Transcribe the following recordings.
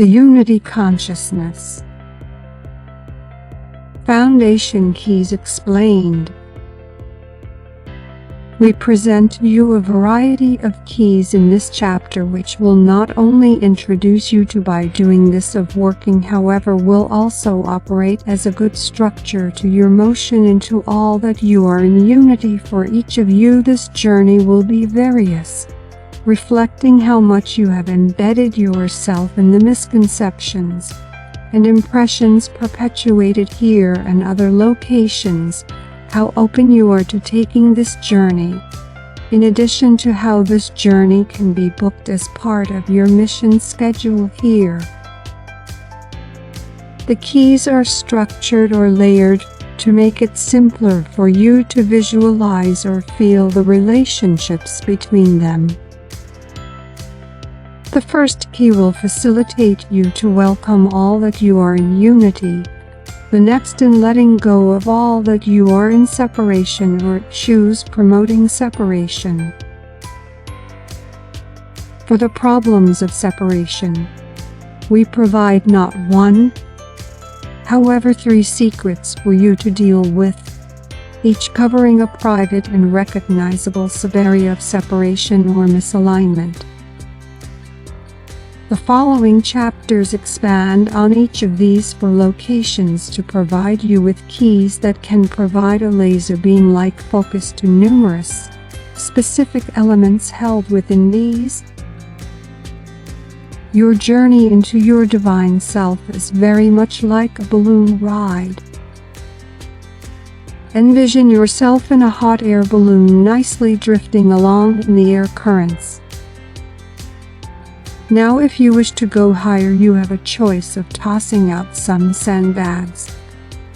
The Unity Consciousness. Foundation Keys Explained. We present you a variety of keys in this chapter which will not only introduce you to by doing this of working, however will also operate as a good structure to your motion into all that you are in unity. For each of you this journey will be various, reflecting how much you have embedded yourself in the misconceptions and impressions perpetuated here and other locations, how open you are to taking this journey, in addition to how this journey can be booked as part of your mission schedule here. The keys are structured or layered to make it simpler for you to visualize or feel the relationships between them. The first key will facilitate you to welcome all that you are in unity, the next in letting go of all that you are in separation or choose promoting separation. For the problems of separation, we provide not one, however 3 secrets for you to deal with, each covering a private and recognizable sub-area of separation or misalignment. The following chapters expand on each of these 4 locations to provide you with keys that can provide a laser beam-like focus to numerous, specific elements held within these. Your journey into your divine self is very much like a balloon ride. Envision yourself in a hot air balloon nicely drifting along in the air currents. Now if you wish to go higher, you have a choice of tossing out some sandbags.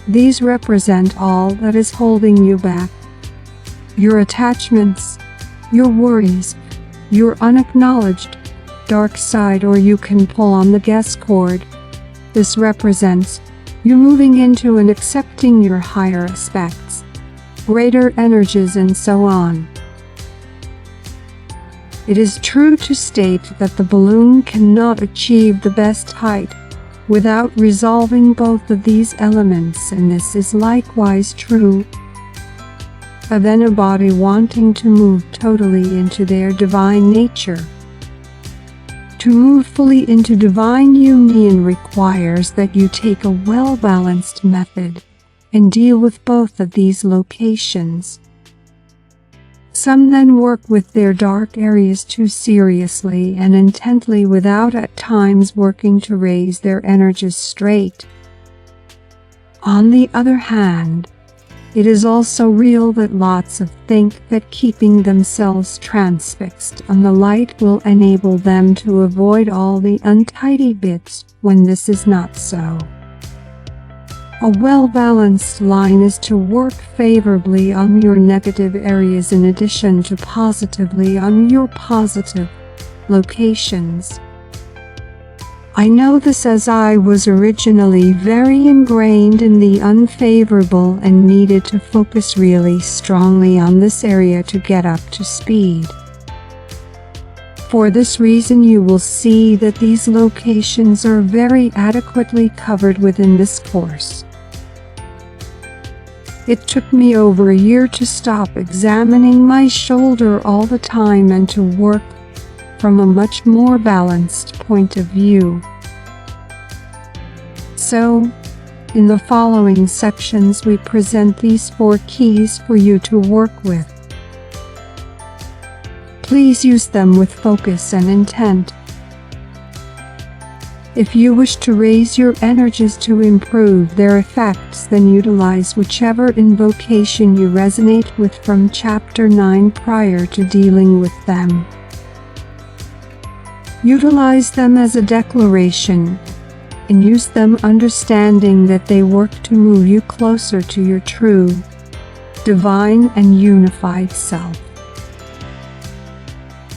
These represent all that is holding you back. Your attachments, your worries, your unacknowledged dark side, or you can pull on the guess cord. This represents you moving into and accepting your higher aspects, greater energies, and so on. It is true to state that the balloon cannot achieve the best height without resolving both of these elements, and this is likewise true of anybody wanting to move totally into their divine nature. To move fully into divine union requires that you take a well-balanced method and deal with both of these locations. Some then work with their dark areas too seriously and intently without at times working to raise their energies straight. On the other hand, it is also real that lots of think that keeping themselves transfixed on the light will enable them to avoid all the untidy bits when this is not so. A well-balanced line is to work favorably on your negative areas in addition to positively on your positive locations. I know this as I was originally very ingrained in the unfavorable and needed to focus really strongly on this area to get up to speed. For this reason, you will see that these locations are very adequately covered within this course. It took me over a year to stop examining my shoulder all the time and to work from a much more balanced point of view. So, in the following sections we present these 4 keys for you to work with. Please use them with focus and intent. If you wish to raise your energies to improve their effects, then utilize whichever invocation you resonate with from Chapter 9 prior to dealing with them. Utilize them as a declaration, and use them understanding that they work to move you closer to your true, divine, and unified self.